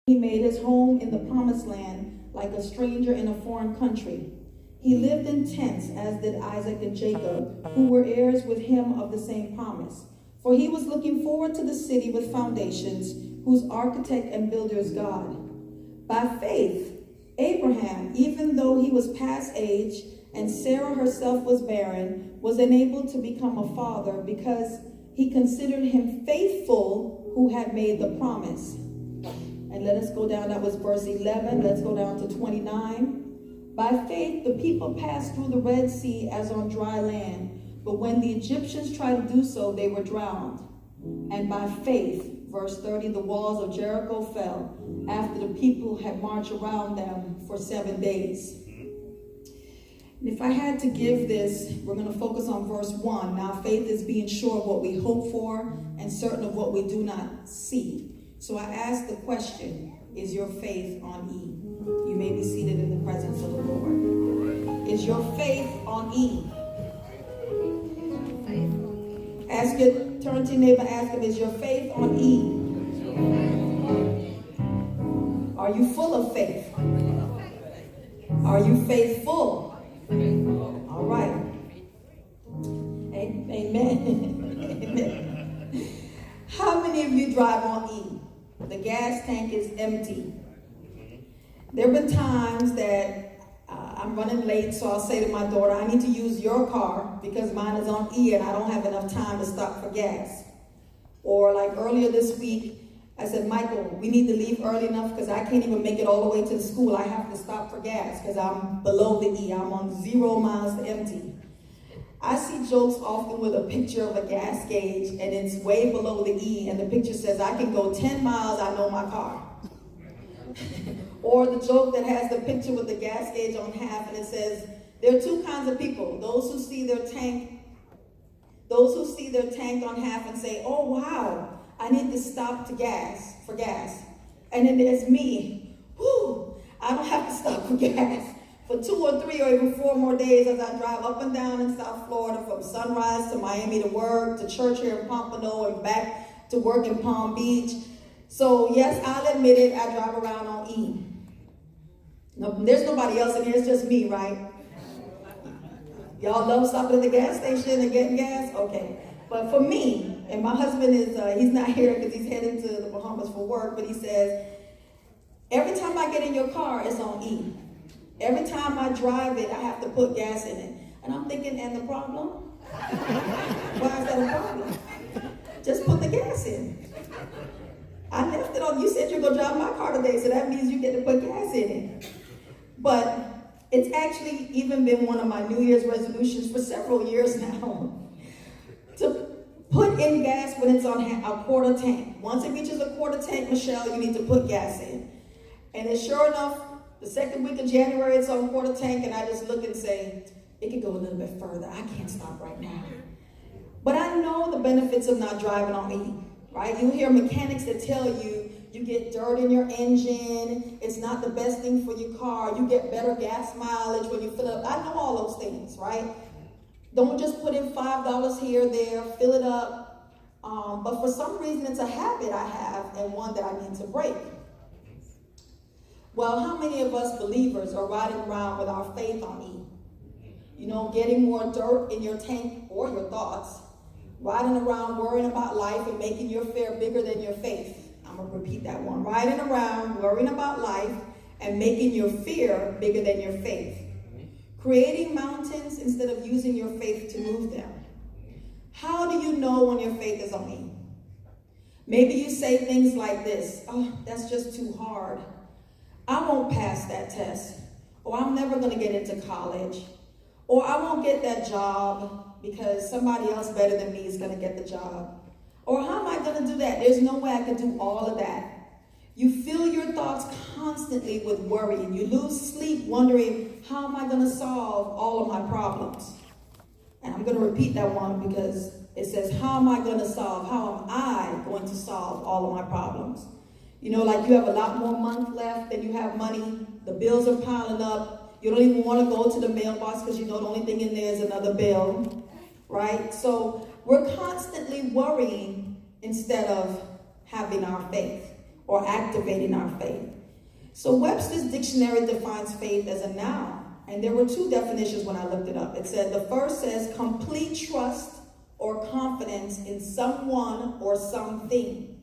He made his home in the promised land like a stranger in a foreign country. He lived in tents, as did Isaac and Jacob, who were heirs with him of the same promise. For he was looking forward to the city with foundations, whose architect and builder is God. By faith, Abraham, even though he was past age and Sarah herself was barren, was enabled to become a father because he considered him faithful who had made the promise. And let us go down, that was verse 11. Let's go down to 29. By faith, the people passed through the Red Sea as on dry land. But when the Egyptians tried to do so, they were drowned. And by faith, verse 30, the walls of Jericho fell after the people had marched around them for 7 days. And if I had to give this, we're going to focus on verse 1. Now, faith is being sure of what we hope for and certain of what we do not see. So I ask the question, is your faith on E? You may be seated in the presence of the Lord. Is your faith on E? Turn to your neighbor and ask him, is your faith on E? Are you full of faith? Are you faithful? All right. Amen. Amen. How many of you drive on E? The gas tank is empty. There have been times that I'm running late, so I'll say to my daughter, I need to use your car because mine is on E and I don't have enough time to stop for gas. Or like earlier this week, I said, Michael, we need to leave early enough because I can't even make it all the way to the school. I have to stop for gas because I'm below the E. I'm on 0 miles to empty. I see jokes often with a picture of a gas gauge and it's way below the E and the picture says, I can go 10 miles, I know my car. Or the joke that has the picture with the gas gauge on half and it says, there are two kinds of people. Those who see their tank on half and say, oh wow, I need to stop for gas. And then there's me, I don't have to stop for gas for 2 or 3 or even 4 more days as I drive up and down in South Florida from Sunrise to Miami to work, to church here in Pompano and back to work in Palm Beach. So yes, I'll admit it, I drive around on E. No, there's nobody else in here, it's just me, right? Y'all love stopping at the gas station and getting gas? Okay. But for me, and my husband is, he's not here because he's heading to the Bahamas for work, but he says, every time I get in your car, it's on E. Every time I drive it, I have to put gas in it. And I'm thinking, and the problem? Why is that a problem? Just put the gas in. I left it on, you said you're going to drive my car today, so that means you get to put gas in it. But it's actually even been one of my New Year's resolutions for several years now to put in gas when it's on a quarter tank. Once it reaches a quarter tank, Michele, you need to put gas in. And then sure enough, the second week of January, it's on quarter tank, and I just look and say, it could go a little bit further. I can't stop right now. But I know the benefits of not driving on E, right? You hear mechanics that tell you, you get dirt in your engine, it's not the best thing for your car, you get better gas mileage when you fill it up. I know all those things, right? Don't just put in $5 here or there, fill it up. But for some reason, it's a habit I have and one that I need to break. Well, how many of us believers are riding around with our faith on E? You know, getting more dirt in your tank or your thoughts, riding around worrying about life and making your fear bigger than your faith. I'm going to repeat that one. Riding around worrying about life and making your fear bigger than your faith. Creating mountains instead of using your faith to move them. How do you know when your faith is on E? Maybe you say things like this, oh, that's just too hard. I won't pass that test, or I'm never going to get into college, or I won't get that job because somebody else better than me is going to get the job. Or how am I going to do that? There's no way I can do all of that. You fill your thoughts constantly with worry, and you lose sleep wondering, how am I going to solve all of my problems? And I'm going to repeat that one because it says, how am I going to solve? How am I going to solve all of my problems? You know, like you have a lot more month left than you have money. The bills are piling up. You don't even want to go to the mailbox because you know the only thing in there is another bill, right? So we're constantly worrying instead of having our faith. or activating our faith. So Webster's dictionary defines faith as a noun. And there were two definitions when I looked it up. It said, the first says complete trust or confidence in someone or something.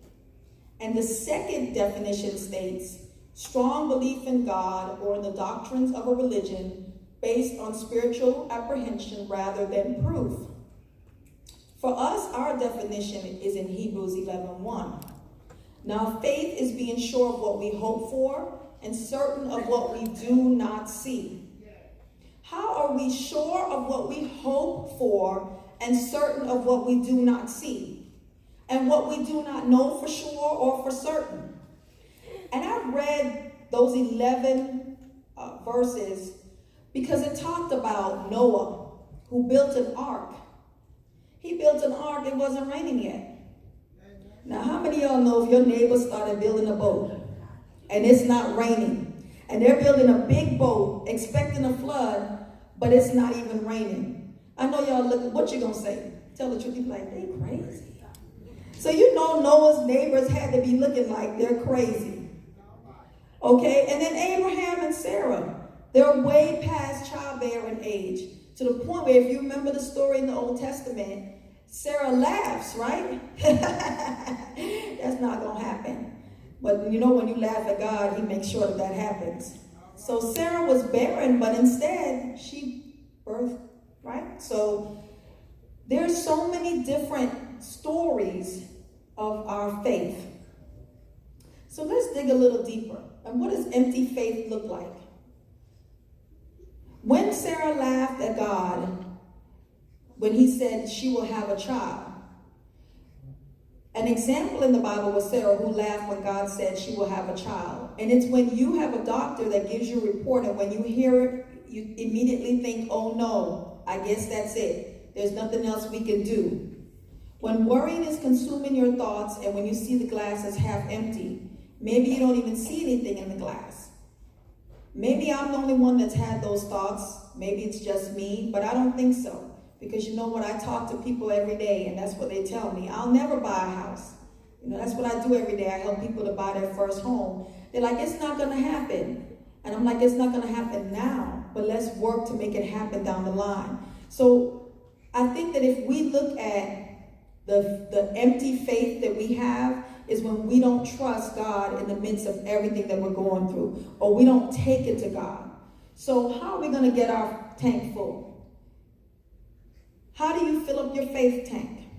And the second definition states, strong belief in God or in the doctrines of a religion based on spiritual apprehension rather than proof. For us, our definition is in Hebrews 11:1. Now, faith is being sure of what we hope for and certain of what we do not see. How are we sure of what we hope for and certain of what we do not see? And what we do not know for sure or for certain? And I read those 11 verses because it talked about Noah, who built an ark. He built an ark, it wasn't raining yet. Now, how many of y'all know if your neighbor started building a boat and it's not raining, and they're building a big boat expecting a flood, but it's not even raining? I know y'all look, what you gonna say? Tell the truth, you be like, they crazy. So you know Noah's neighbors had to be looking like they're crazy. Okay, and then Abraham and Sarah, they're way past childbearing age, to the point where if you remember the story in the Old Testament, Sarah laughs, right? That's not gonna happen. But you know, when you laugh at God, he makes sure that happens. So Sarah was barren, but instead she birthed, right? So there's so many different stories of our faith. So let's dig a little deeper. And what does empty faith look like? When Sarah laughed at God, when he said she will have a child, an example in the Bible was Sarah, who laughed when God said she will have a child. And it's when you have a doctor that gives you a report, and when you hear it, you immediately think, oh no, I guess that's it. There's nothing else we can do. When worrying is consuming your thoughts, and when you see the glass as half empty, maybe you don't even see anything in the glass. Maybe I'm the only one that's had those thoughts. Maybe it's just me, but I don't think so. Because you know what, I talk to people every day, and that's what they tell me. I'll never buy a house. You know, that's what I do every day. I help people to buy their first home. They're like, it's not going to happen. And I'm like, it's not going to happen now, but let's work to make it happen down the line. So I think that if we look at the empty faith that we have, is when we don't trust God in the midst of everything that we're going through, or we don't take it to God. So how are we going to get our tank full? How do you fill up your faith tank?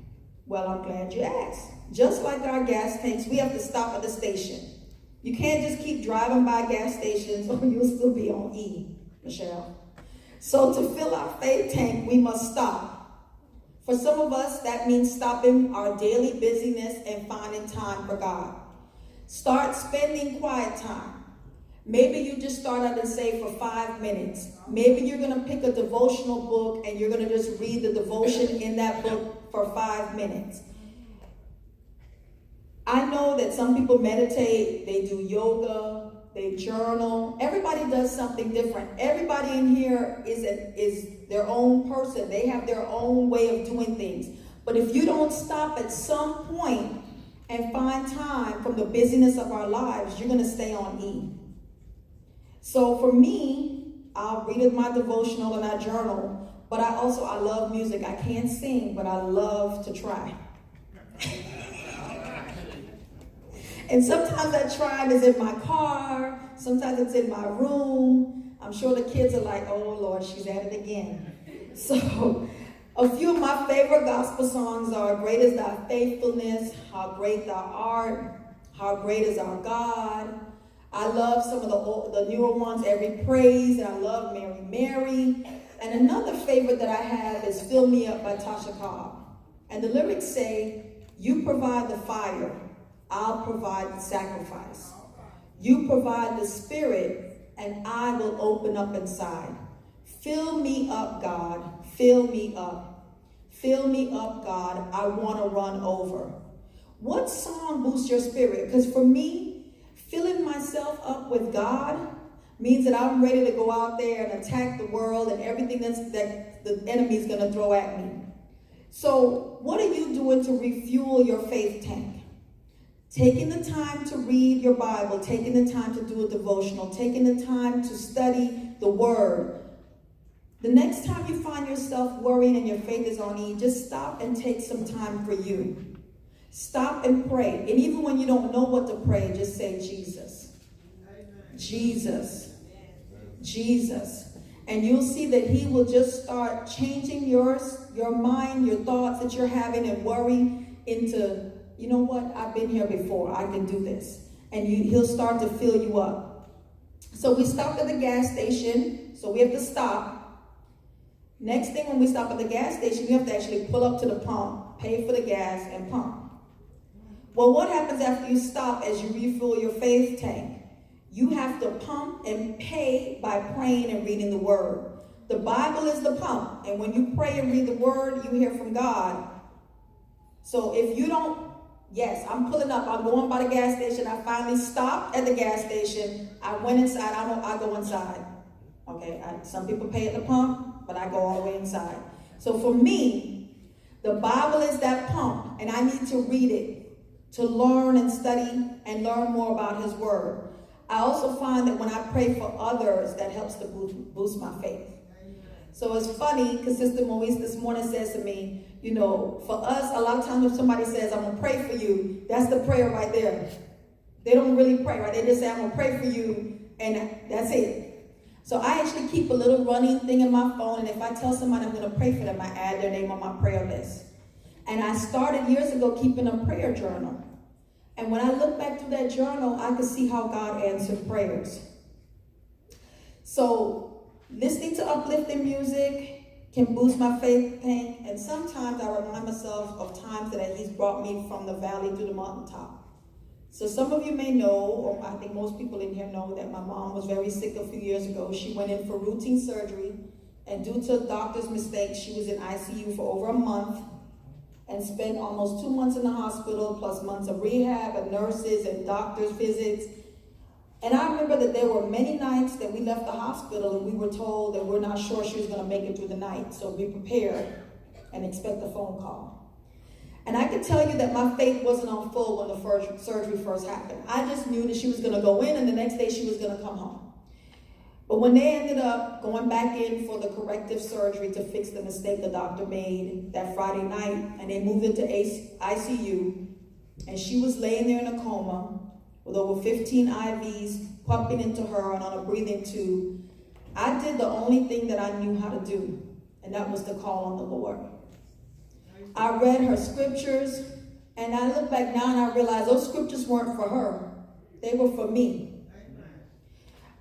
Well, I'm glad you asked. Just like our gas tanks, we have to stop at the station. You can't just keep driving by gas stations or you'll still be on E, Michele. So to fill our faith tank, we must stop. For some of us, that means stopping our daily busyness and finding time for God. Start spending quiet time. Maybe you just start out and say for 5 minutes. Maybe you're going to pick a devotional book and you're going to just read the devotion in that book for 5 minutes. I know that some people meditate, they do yoga, they journal. Everybody does something different. Everybody in here is their own person. They have their own way of doing things. But if you don't stop at some point and find time from the busyness of our lives, you're going to stay on E. So for me, I'll read my devotional and I journal, but I love music. I can't sing, but I love to try. And sometimes that trying is in my car, sometimes it's in my room. I'm sure the kids are like, oh Lord, she's at it again. So a few of my favorite gospel songs are Great is Thy Faithfulness, How Great Thou Art, How Great is Our God. I love some of the newer ones, Every Praise, and I love Mary, Mary. And another favorite that I have is Fill Me Up by Tasha Cobb. And the lyrics say, you provide the fire, I'll provide the sacrifice. You provide the spirit, and I will open up inside. Fill me up, God, fill me up. Fill me up, God, I want to run over. What song boosts your spirit? Because for me, filling myself up with God means that I'm ready to go out there and attack the world and everything that the enemy is going to throw at me. So what are you doing to refuel your faith tank? Taking the time to read your Bible, taking the time to do a devotional, taking the time to study the Word. The next time you find yourself worrying and your faith is on E, just stop and take some time for you. Stop and pray. And even when you don't know what to pray, just say Jesus. Jesus. Jesus. And you'll see that he will just start changing your mind, your thoughts that you're having and worry into, you know what, I've been here before, I can do this. And he'll start to fill you up. So we stopped at the gas station, so we have to stop. Next thing, when we stop at the gas station, you have to actually pull up to the pump, pay for the gas, and pump. Well, what happens after you stop as you refill your faith tank? You have to pump and pay by praying and reading the Word. The Bible is the pump, and when you pray and read the Word, you hear from God. So if you don't, yes, I'm pulling up, I'm going by the gas station, I finally stopped at the gas station, I went inside, I go inside. Okay, some people pay at the pump, but I go all the way inside. So for me, the Bible is that pump, and I need to read it to learn and study and learn more about his Word. I also find that when I pray for others, that helps to boost my faith. So it's funny, because Sister Moise this morning says to me, you know, for us, a lot of times if somebody says, I'm going to pray for you, that's the prayer right there. They don't really pray, right? They just say, I'm going to pray for you, and that's it. So I actually keep a little running thing in my phone, and if I tell somebody I'm going to pray for them, I add their name on my prayer list. And I started years ago keeping a prayer journal. And when I look back through that journal, I could see how God answered prayers. So listening to uplifting music can boost my faith tank. And sometimes I remind myself of times that he's brought me from the valley to the mountaintop. So some of you may know, or I think most people in here know, that my mom was very sick a few years ago. She went in for routine surgery. And due to a doctor's mistake, she was in ICU for over a month. And spent almost 2 months in the hospital, plus months of rehab and nurses and doctor's visits. And I remember that there were many nights that we left the hospital and we were told that we're not sure she was going to make it through the night. So be prepared and expect a phone call. And I can tell you that my faith wasn't on full when the surgery first happened. I just knew that she was going to go in and the next day she was going to come home. But when they ended up going back in for the corrective surgery to fix the mistake the doctor made that Friday night, and they moved into ICU, and she was laying there in a coma with over 15 IVs pumping into her and on a breathing tube, I did the only thing that I knew how to do, and that was to call on the Lord. I read her scriptures, and I look back now and I realize those scriptures weren't for her. They were for me.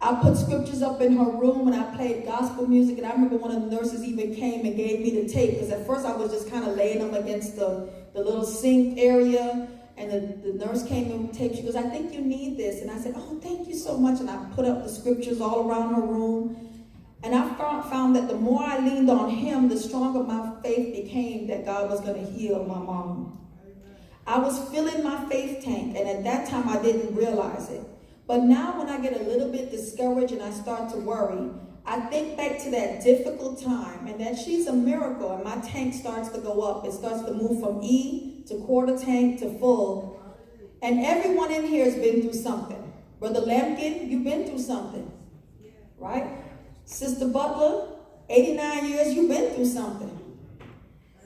I put scriptures up in her room and I played gospel music, and I remember one of the nurses even came and gave me the tape, because at first I was just kind of laying them against the little sink area, and the nurse came and taped. She goes, I think you need this. And I said, oh, thank you so much. And I put up the scriptures all around her room. And I found that the more I leaned on him, the stronger my faith became that God was going to heal my mom. I was filling my faith tank, and at that time I didn't realize it. But now when I get a little bit discouraged and I start to worry, I think back to that difficult time and that she's a miracle, and my tank starts to go up. It starts to move from E to quarter tank to full. And everyone in here has been through something. Brother Lampkin, you've been through something, right? Sister Butler, 89 years, you've been through something.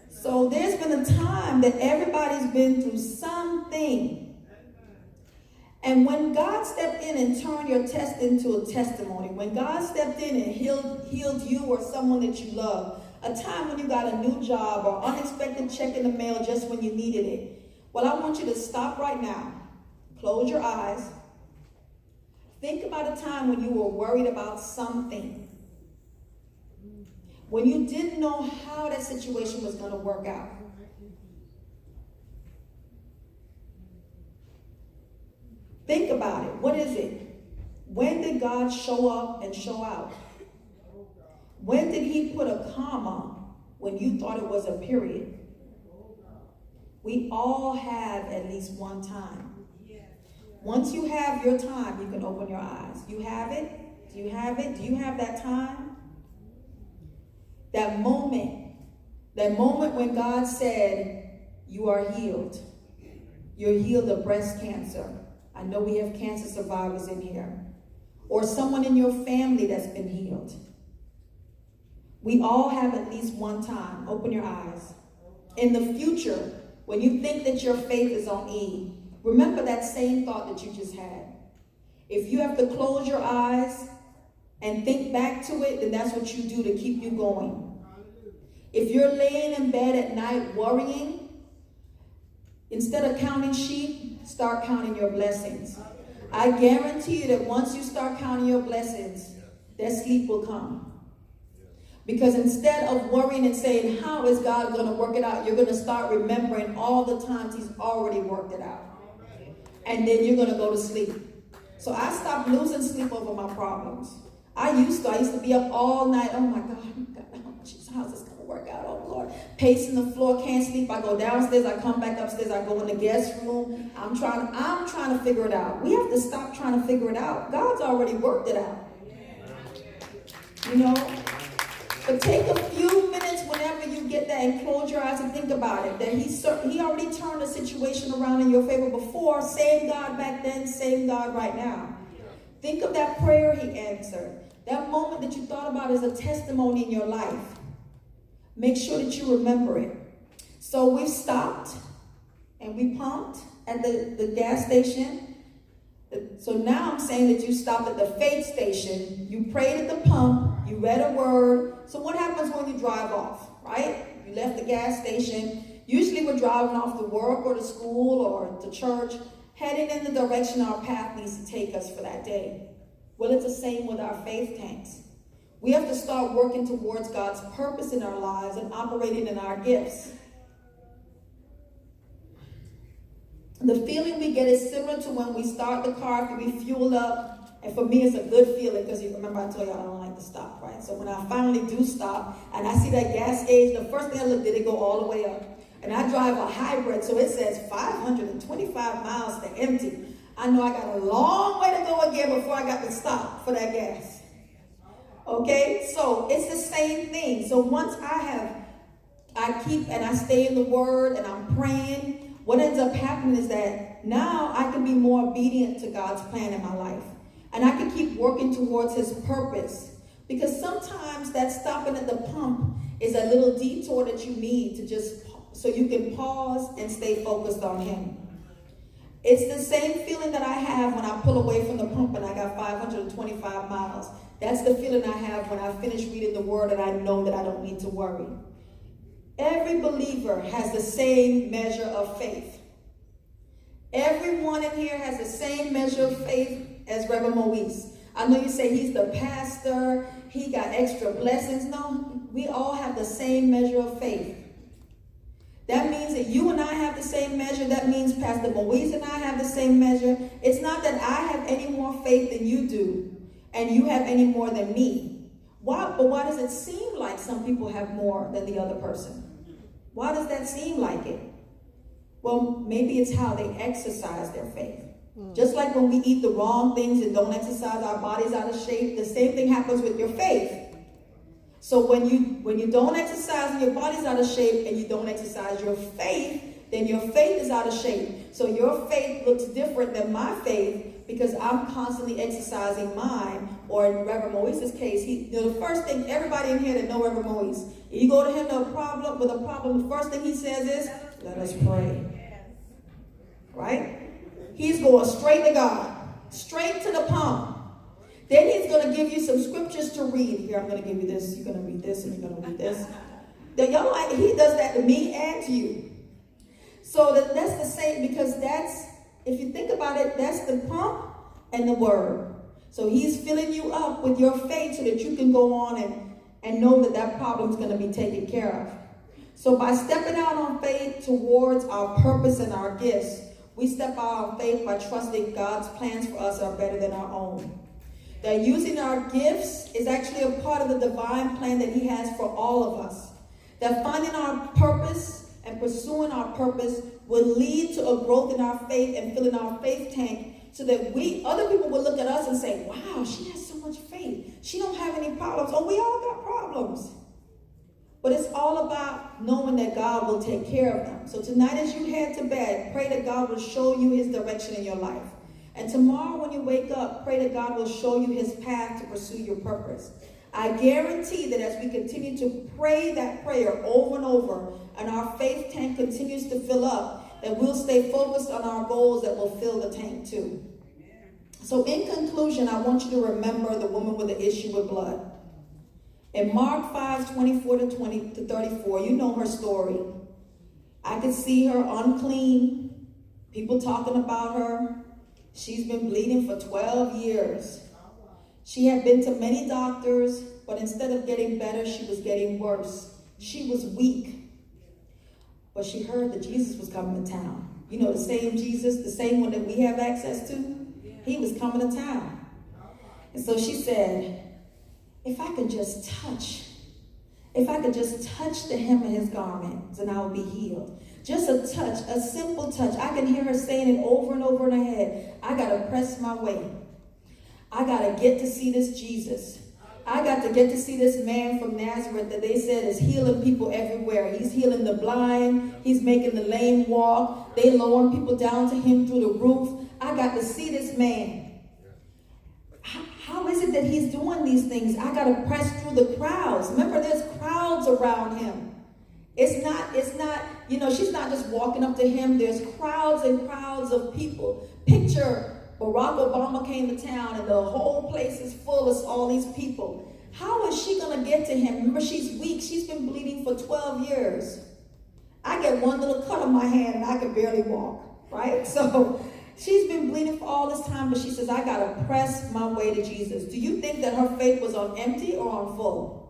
So there's been a time that everybody's been through something. And when God stepped in and turned your test into a testimony, when God stepped in and healed you or someone that you love, a time when you got a new job or unexpected check in the mail just when you needed it, well, I want you to stop right now, close your eyes, think about a time when you were worried about something, when you didn't know how that situation was going to work out. Think about it. What is it? When did God show up and show out? When did he put a comma when you thought it was a period? We all have at least one time. Once you have your time, you can open your eyes. You have it? Do you have it? Do you have that time? That moment when God said, you are healed. you're healed of breast cancer. I know we have cancer survivors in here. Or someone in your family that's been healed. We all have at least one time. Open your eyes. In the future, when you think that your faith is on E, remember that same thought that you just had. If you have to close your eyes and think back to it, then that's what you do to keep you going. If you're laying in bed at night worrying, instead of counting sheep, start counting your blessings. I guarantee you that once you start counting your blessings, that sleep will come. Because instead of worrying and saying, how is God going to work it out? You're going to start remembering all the times he's already worked it out. And then you're going to go to sleep. So I stopped losing sleep over my problems. I used to be up all night. Oh my God, how's this going to work out? Oh Lord. Pacing the floor, can't sleep. I go downstairs, I come back upstairs, I go in the guest room. I'm trying to figure it out. We have to stop trying to figure it out. God's already worked it out. You know? But take a few minutes whenever you get that and close your eyes and think about it. That he already turned the situation around in your favor before. Same God back then, same God right now. Think of that prayer he answered. That moment that you thought about is a testimony in your life. Make sure that you remember it. So we stopped and we pumped at the gas station. So now I'm saying that you stopped at the faith station. You prayed at the pump. You read a word. So what happens when you drive off, right? You left the gas station. Usually we're driving off to work or to school or to church, heading in the direction our path needs to take us for that day. Well, it's the same with our faith tanks. We have to start working towards God's purpose in our lives and operating in our gifts. The feeling we get is similar to when we start the car after we fuel up. And for me, it's a good feeling because you remember I told you I don't like to stop, right? So when I finally do stop and I see that gas gauge, the first thing I look, did it go all the way up? And I drive a hybrid, so it says 525 miles to empty. I know I got a long way to go again before I got to stop for that gas. Okay, so it's the same thing. So once I keep and I stay in the Word and I'm praying, what ends up happening is that now I can be more obedient to God's plan in my life. And I can keep working towards his purpose. Because sometimes that stopping at the pump is a little detour that you need to just, so you can pause and stay focused on him. It's the same feeling that I have when I pull away from the pump and I got 525 miles. That's the feeling I have when I finish reading the word and I know that I don't need to worry. Every believer has the same measure of faith. Everyone in here has the same measure of faith as Reverend Moise. I know you say he's the pastor, he got extra blessings. No, we all have the same measure of faith. That means that you and I have the same measure. That means Pastor Moise and I have the same measure. It's not that I have any more faith than you do, and you have any more than me. Why? But why does it seem like some people have more than the other person? Why does that seem like it? Well, maybe it's how they exercise their faith. Just like when we eat the wrong things and don't exercise, our body's out of shape, the same thing happens with your faith. So when you don't exercise and your body's out of shape and you don't exercise your faith, then your faith is out of shape. So your faith looks different than my faith because I'm constantly exercising mine. Or in Reverend Moise's case, the first thing, everybody in here that know Reverend Moise, you go to him with a problem, the first thing he says is, let us pray. Right? He's going straight to God, straight to the pump. Then he's going to give you some scriptures to read. Here, I'm going to give you this. You're going to read this, and you're going to read this. He does that to me and to you. So that's the same, because if you think about it, that's the pump and the word. So he's filling you up with your faith so that you can go on and know that problem's going to be taken care of. So by stepping out on faith towards our purpose and our gifts, we step out on faith by trusting God's plans for us are better than our own. That using our gifts is actually a part of the divine plan that he has for all of us. That finding our purpose and pursuing our purpose will lead to a growth in our faith and filling our faith tank so that other people will look at us and say, wow, she has so much faith. She don't have any problems. Oh, we all got problems. But it's all about knowing that God will take care of them. So tonight as you head to bed, pray that God will show you his direction in your life. And tomorrow when you wake up, pray that God will show you his path to pursue your purpose. I guarantee that as we continue to pray that prayer over and over, and our faith tank continues to fill up, that we'll stay focused on our goals that will fill the tank too. So in conclusion, I want you to remember the woman with the issue with blood. In Mark 5:24-34, you know her story. I could see her unclean, people talking about her. She's been bleeding for 12 years. She had been to many doctors, but instead of getting better, she was getting worse. She was weak. But she heard that Jesus was coming to town. You know, the same Jesus, the same one that we have access to, he was coming to town. And so she said, if I could just touch the hem of his garment, then I will be healed. Just a touch, a simple touch. I can hear her saying it over and over in her head. I got to press my way. I got to get to see this Jesus. I got to get to see this man from Nazareth that they said is healing people everywhere. He's healing the blind. He's making the lame walk. They lowering people down to him through the roof. I got to see this man. How is it that he's doing these things? I got to press through the crowds. Remember, there's crowds around him. It's not, she's not just walking up to him. There's crowds and crowds of people. Picture Barack Obama came to town and the whole place is full of all these people. How is she going to get to him? Remember, she's weak. She's been bleeding for 12 years. I get one little cut on my hand and I can barely walk, right? So she's been bleeding for all this time, but she says, I got to press my way to Jesus. Do you think that her faith was on empty or on full?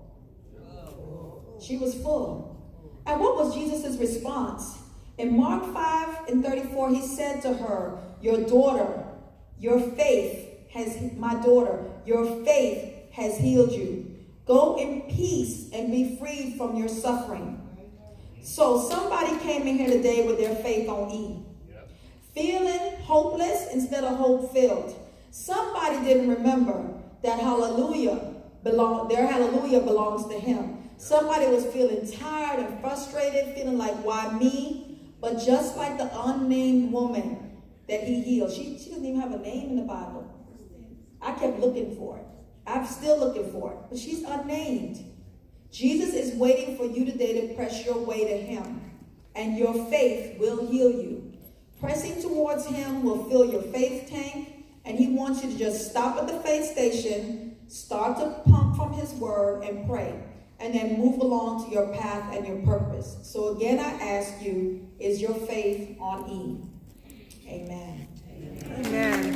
She was full. And what was Jesus' response? In Mark 5:34, he said to her, your faith has healed you. Go in peace and be freed from your suffering. So somebody came in here today with their faith on E. Feeling hopeless instead of hope-filled. Somebody didn't remember that their hallelujah belongs to him. Somebody was feeling tired and frustrated, feeling like, why me? But just like the unnamed woman that he healed, she doesn't even have a name in the Bible. I kept looking for it. I'm still looking for it, but she's unnamed. Jesus is waiting for you today to press your way to him, and your faith will heal you. Pressing towards him will fill your faith tank, and he wants you to just stop at the faith station, start to pump from his word and pray, and then move along to your path and your purpose. So again, I ask you, is your faith on E? Amen. Amen.